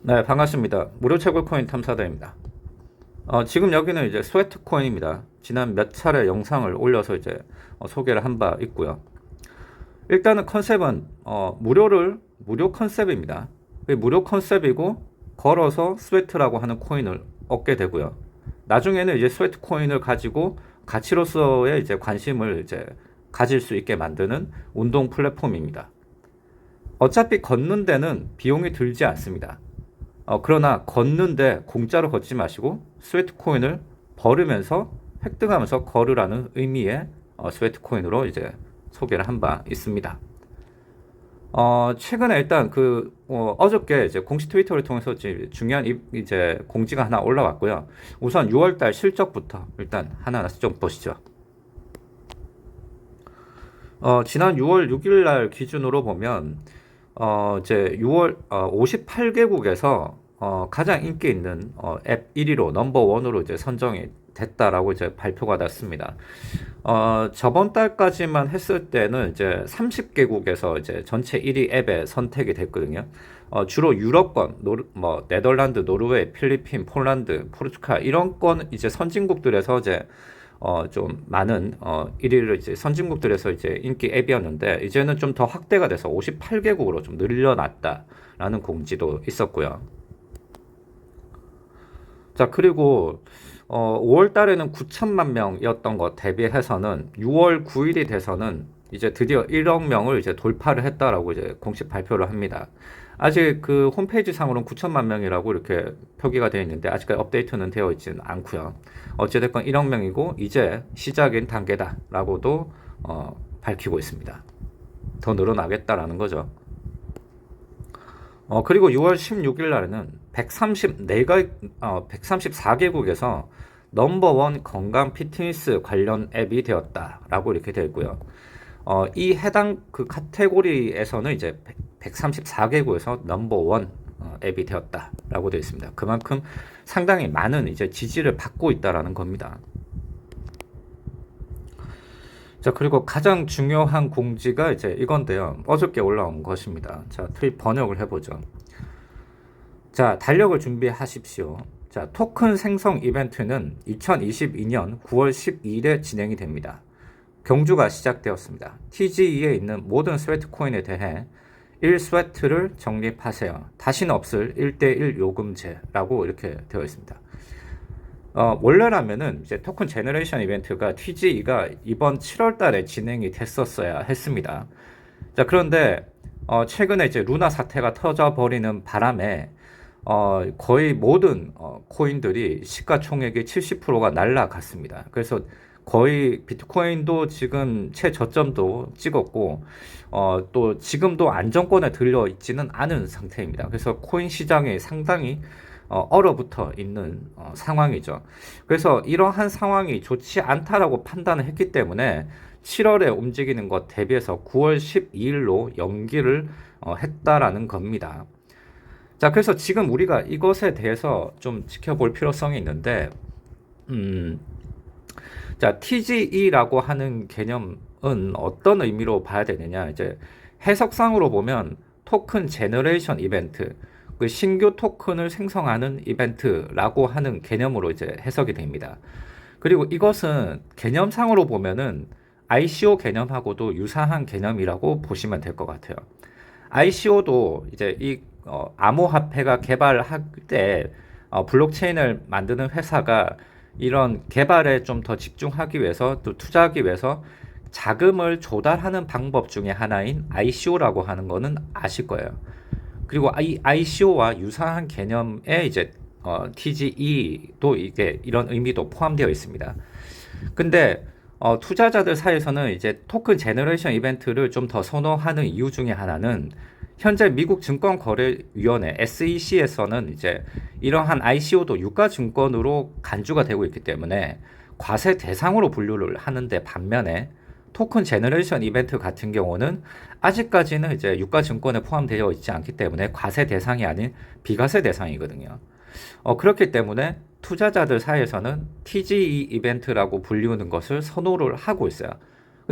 네, 반갑습니다. 무료 채굴 코인 탐사대입니다. 지금 여기는 이제 스웨트 코인입니다. 지난 몇 차례 영상을 올려서 이제 소개를 한 바 있고요. 일단은 컨셉은 무료 컨셉입니다. 무료 컨셉이고 걸어서 스웨트라고 하는 코인을 얻게 되고요. 나중에는 이제 스웨트 코인을 가지고 가치로서의 이제 관심을 이제 가질 수 있게 만드는 운동 플랫폼입니다. 어차피 걷는 데는 비용이 들지 않습니다. 그러나 걷는데 공짜로 걷지 마시고 스웨트 코인을 벌으면서 획득하면서 걸으라는 의미의 스웨트 코인으로 이제 소개를 한 바 있습니다. 최근에 일단 어저께 이제 공식 트위터를 통해서 중요한 이제 공지가 하나 올라왔고요. 우선 6월달 실적부터 일단 하나하나씩 좀 보시죠. 지난 6월 6일 날 기준으로 보면 이제 6월 58개국에서 가장 인기 있는 앱 1위로 넘버 1으로 이제 선정이 됐다라고 이제 발표가 났습니다. 저번 달까지만 했을 때는 이제 30개국에서 이제 전체 1위 앱에 선택이 됐거든요. 주로 유럽권, 네덜란드, 노르웨이, 필리핀, 폴란드, 포르투갈 이런 건 이제 선진국들에서 이제 좀 많은 1위를 이제 선진국들에서 이제 인기 앱이었는데 이제는 좀 더 확대가 돼서 58개국으로 좀 늘려놨다라는 공지도 있었고요. 자, 그리고 5월 달에는 9천만 명이었던 것 대비해서는 6월 9일이 돼서는 이제 드디어 1억 명을 이제 돌파를 했다라고 이제 공식 발표를 합니다. 아직 그 홈페이지 상으로는 9천만 명이라고 이렇게 표기가 되어 있는데 아직까지 업데이트는 되어 있지는 않고요. 어찌됐건 1억 명이고 이제 시작인 단계다라고도 밝히고 있습니다. 더 늘어나겠다라는 거죠. 그리고 6월 16일 날에는 134개국에서 넘버1 건강 피트니스 관련 앱이 되었다라고 이렇게 되어 있고요. 이 해당 그 카테고리에서는 이제 134개국에서 넘버1 앱이 되었다라고 되어 있습니다. 그만큼 상당히 많은 이제 지지를 받고 있다라는 겁니다. 자, 그리고 가장 중요한 공지가 이제 이건데요. 어저께 올라온 것입니다. 자, 트윗 번역을 해보죠. 자, 달력을 준비하십시오. 자, 토큰 생성 이벤트는 2022년 9월 12일에 진행이 됩니다. 경주가 시작되었습니다. TGE에 있는 모든 스웨트 코인에 대해 1스웨트를 적립하세요. 다시는 없을 1대1 요금제라고 이렇게 되어 있습니다. 원래라면은 이제 토큰 제너레이션 이벤트가 TGE가 이번 7월 달에 진행이 됐었어야 했습니다. 자, 그런데 최근에 이제 루나 사태가 터져버리는 바람에 거의 모든 코인들이 시가총액의 70%가 날라갔습니다. 그래서 거의 비트코인도 지금 최저점도 찍었고 또 지금도 안정권에 들려 있지는 않은 상태입니다. 그래서 코인 시장이 상당히 얼어붙어 있는 상황이죠. 그래서 이러한 상황이 좋지 않다라고 판단을 했기 때문에 7월에 움직이는 것 대비해서 9월 12일로 연기를 했다라는 겁니다. 자, 그래서 지금 우리가 이것에 대해서 좀 지켜볼 필요성이 있는데, 자, TGE라고 하는 개념은 어떤 의미로 봐야 되느냐? 이제 해석상으로 보면 토큰 제너레이션 이벤트, 그 신규 토큰을 생성하는 이벤트라고 하는 개념으로 이제 해석이 됩니다. 그리고 이것은 개념상으로 보면은 ICO 개념하고도 유사한 개념이라고 보시면 될 것 같아요. ICO도 이제 이 암호화폐가 개발할 때 블록체인을 만드는 회사가 이런 개발에 좀 더 집중하기 위해서 또 투자하기 위해서 자금을 조달하는 방법 중에 하나인 ICO라고 하는 거는 아실 거예요. 그리고 이 ICO와 유사한 개념에 이제 TGE도 이게 이런 의미도 포함되어 있습니다. 근데 투자자들 사이에서는 이제 토큰 제너레이션 이벤트를 좀 더 선호하는 이유 중에 하나는 현재 미국 증권거래위원회 SEC에서는 이제 이러한 ICO도 유가증권으로 간주가 되고 있기 때문에 과세 대상으로 분류를 하는데 반면에 토큰 제너레이션 이벤트 같은 경우는 아직까지는 이제 유가증권에 포함되어 있지 않기 때문에 과세 대상이 아닌 비과세 대상이거든요. 그렇기 때문에 투자자들 사이에서는 TGE 이벤트라고 불리우는 것을 선호를 하고 있어요.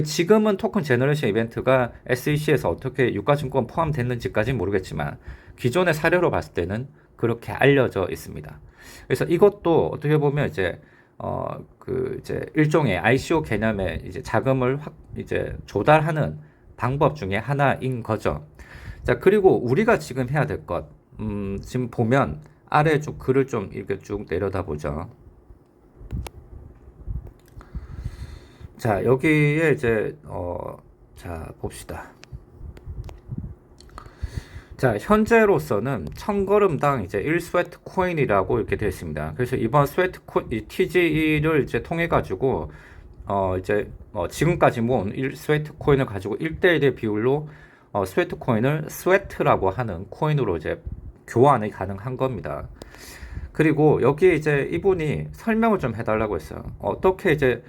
지금은 토큰 제너레이션 이벤트가 SEC에서 어떻게 유가증권 포함됐는지까지는 모르겠지만 기존의 사례로 봤을 때는 그렇게 알려져 있습니다. 그래서 이것도 어떻게 보면 이제 이제 일종의 ICO 개념의 이제 자금을 이제 조달하는 방법 중에 하나인 거죠. 자, 그리고 우리가 지금 해야 될 것, 지금 보면 아래 쭉 글을 좀 이렇게 쭉 내려다 보죠. 자, 여기에 이제 자, 봅시다. 자, 현재로서는 1000걸음당 이제 1스웨트 코인이라고 이렇게 되어 있습니다. 그래서 이번 스웨트 이 TGE를 이제 통해 가지고 이제 지금까지 모은 1스웨트 코인을 가지고 1대1의 비율로 스웨트 코인을 스웨트라고 하는 코인으로 이제 교환이 가능한 겁니다. 그리고 여기에 이제 이분이 설명을 좀 해달라고 했어요. 어떻게 이제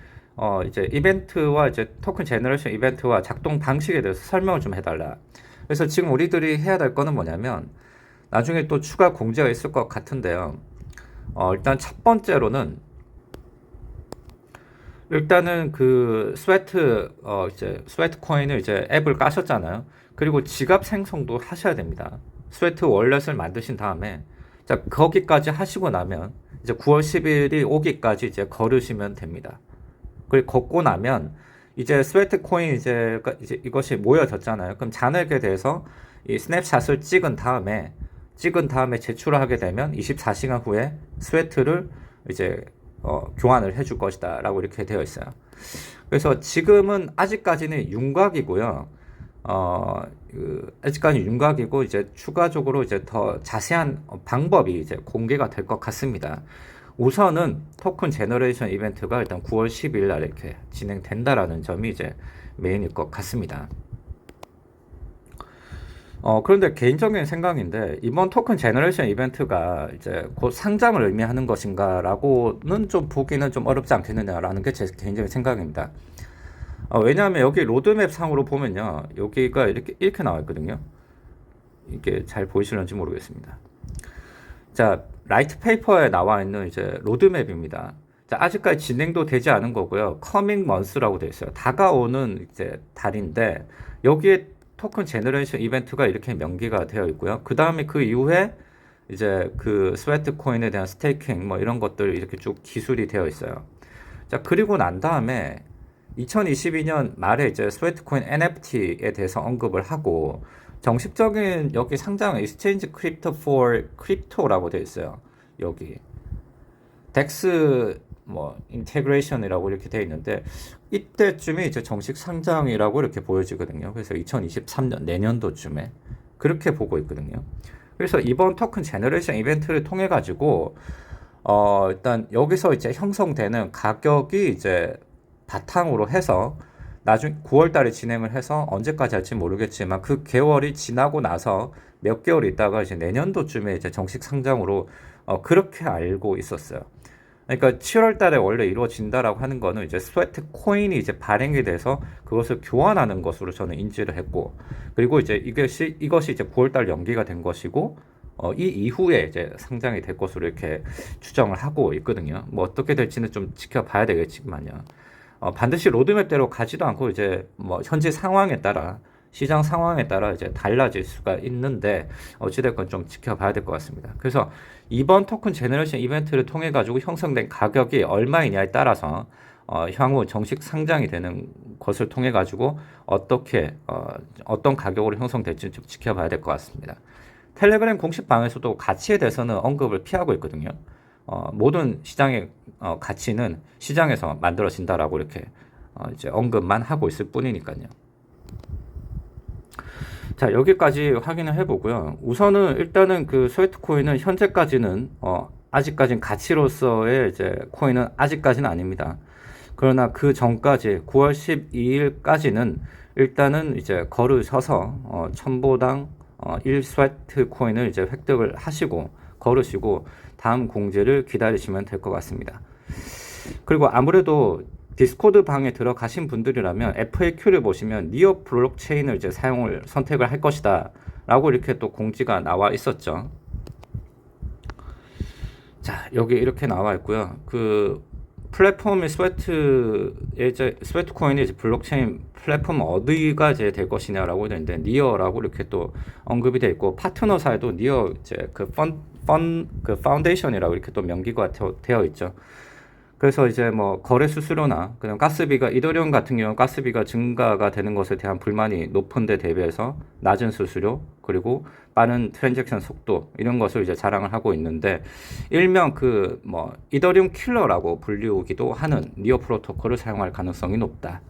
이벤트와 이제 토큰 제너레이션 이벤트와 작동 방식에 대해서 설명을 좀 해달라. 그래서 지금 우리들이 해야 될 거는 뭐냐면 나중에 또 추가 공지가 있을 것 같은데요. 일단 첫 번째로는 일단은 그 이제 스웨트 코인을 이제 앱을 까셨잖아요. 그리고 지갑 생성도 하셔야 됩니다. 스웨트 월렛을 만드신 다음에 자, 거기까지 하시고 나면 이제 9월 10일이 오기까지 이제 걸으시면 됩니다. 그리고 걷고 나면 이제 스웨트 코인 이제 이것이 모여졌잖아요. 그럼 잔액에 대해서 이 스냅샷을 찍은 다음에 제출을 하게 되면 24시간 후에 스웨트를 이제 교환을 해줄 것이다 라고 이렇게 되어 있어요. 그래서 지금은 아직까지는 윤곽이고요. 아직까지 윤곽이고 이제 추가적으로 이제 더 자세한 방법이 이제 공개가 될 것 같습니다. 우선은 토큰 제너레이션 이벤트가 일단 9월 10일 날 이렇게 진행된다라는 점이 이제 메인일 것 같습니다. 그런데 개인적인 생각인데 이번 토큰 제너레이션 이벤트가 이제 곧 상장을 의미하는 것인가라고는 좀 보기는 좀 어렵지 않겠느냐라는 게 제 개인적인 생각입니다. 왜냐하면 여기 로드맵 상으로 보면요, 여기가 이렇게 나와 있거든요. 이게 잘 보이실런지 모르겠습니다. 자, 라이트 페이퍼에 나와 있는 이제 로드맵입니다. 자, 아직까지 진행도 되지 않은 거고요. 커밍 먼스라고 되어 있어요. 다가오는 이제 달인데 여기에 토큰 제너레이션 이벤트가 이렇게 명기가 되어 있고요. 그 다음에 그 이후에 이제 그 스웨트 코인에 대한 스테이킹 뭐 이런 것들 이렇게 쭉 기술이 되어 있어요. 자, 그리고 난 다음에 2022년 말에 이제 스웨트 코인 NFT에 대해서 언급을 하고 정식적인 여기 상장 익스체인지 크립토 for 크립토라고 되어 있어요. 여기 덱스 뭐 인테그레이션이라고 이렇게 되어 있는데 이때쯤이 이제 정식 상장이라고 이렇게 보여지거든요. 그래서 2023년 내년도쯤에 그렇게 보고 있거든요. 그래서 이번 토큰 제너레이션 이벤트를 통해 가지고 일단 여기서 이제 형성되는 가격이 이제 바탕으로 해서 나중 9월 달에 진행을 해서 언제까지 할지 모르겠지만 그 개월이 지나고 나서 몇 개월 있다가 이제 내년도쯤에 이제 정식 상장으로 그렇게 알고 있었어요. 그러니까 7월 달에 원래 이루어진다라고 하는 거는 이제 스웨트 코인이 이제 발행이 돼서 그것을 교환하는 것으로 저는 인지를 했고, 그리고 이제 이것이 이제 9월 달 연기가 된 것이고, 이 이후에 이제 상장이 될 것으로 이렇게 추정을 하고 있거든요. 뭐 어떻게 될지는 좀 지켜봐야 되겠지만요. 반드시 로드맵대로 가지도 않고 이제 뭐 현재 상황에 따라 시장 상황에 따라 이제 달라질 수가 있는데 어찌됐건 좀 지켜봐야 될 것 같습니다. 그래서 이번 토큰 제너레이션 이벤트를 통해 가지고 형성된 가격이 얼마이냐에 따라서 향후 정식 상장이 되는 것을 통해 가지고 어떻게 어떤 가격으로 형성될지 좀 지켜봐야 될 것 같습니다. 텔레그램 공식 방에서도 가치에 대해서는 언급을 피하고 있거든요. 모든 시장의 가치는 시장에서 만들어진다라고 이렇게 이제 언급만 하고 있을 뿐이니까요. 자, 여기까지 확인을 해보고요. 우선은 일단은 그 스웨트 코인은 현재까지는 아직까지는 가치로서의 이제 코인은 아직까지는 아닙니다. 그러나 그 전까지 9월 12일까지는 일단은 이제 걸으셔서 첨보당 1스웨트 코인을 이제 획득을 하시고 걸으시고 다음 공지를 기다리시면 될 것 같습니다. 그리고 아무래도 디스코드 방에 들어가신 분들이라면 FAQ를 보시면 니어 블록체인을 이제 선택을 할 것이다 라고 이렇게 또 공지가 나와 있었죠. 자, 여기 이렇게 나와 있고요. 플랫폼이 이제 스웨트 코인이 이제 블록체인 플랫폼 어디가 이제 될 것이냐라고 되는데 니어라고 이렇게 또 언급이 돼 있고 파트너사에도 니어 이제 그 파운데이션이라고 이렇게 또 명기가 되어 있죠. 그래서 이제 뭐 거래 수수료나 그냥 가스비가 이더리움 같은 경우 가스비가 증가가 되는 것에 대한 불만이 높은 데 대비해서 낮은 수수료 그리고 빠른 트랜잭션 속도 이런 것을 이제 자랑을 하고 있는데 일명 그 뭐 이더리움 킬러라고 불리우기도 하는 니어 프로토콜을 사용할 가능성이 높다.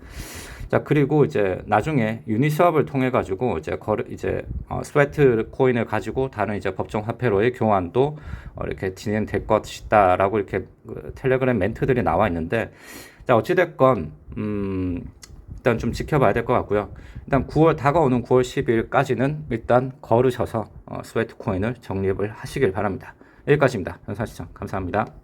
자, 그리고 이제 나중에 유니스왑을 통해 가지고 이제 스웨트 코인을 가지고 다른 이제 법정 화폐로의 교환도 이렇게 진행될 것이다라고 이렇게 그 텔레그램 멘트들이 나와 있는데, 자, 어찌됐건 일단 좀 지켜봐야 될 것 같고요. 일단 다가오는 9월 10일까지는 일단 걸으셔서 스웨트 코인을 적립을 하시길 바랍니다. 여기까지입니다. 전사 시청 감사합니다.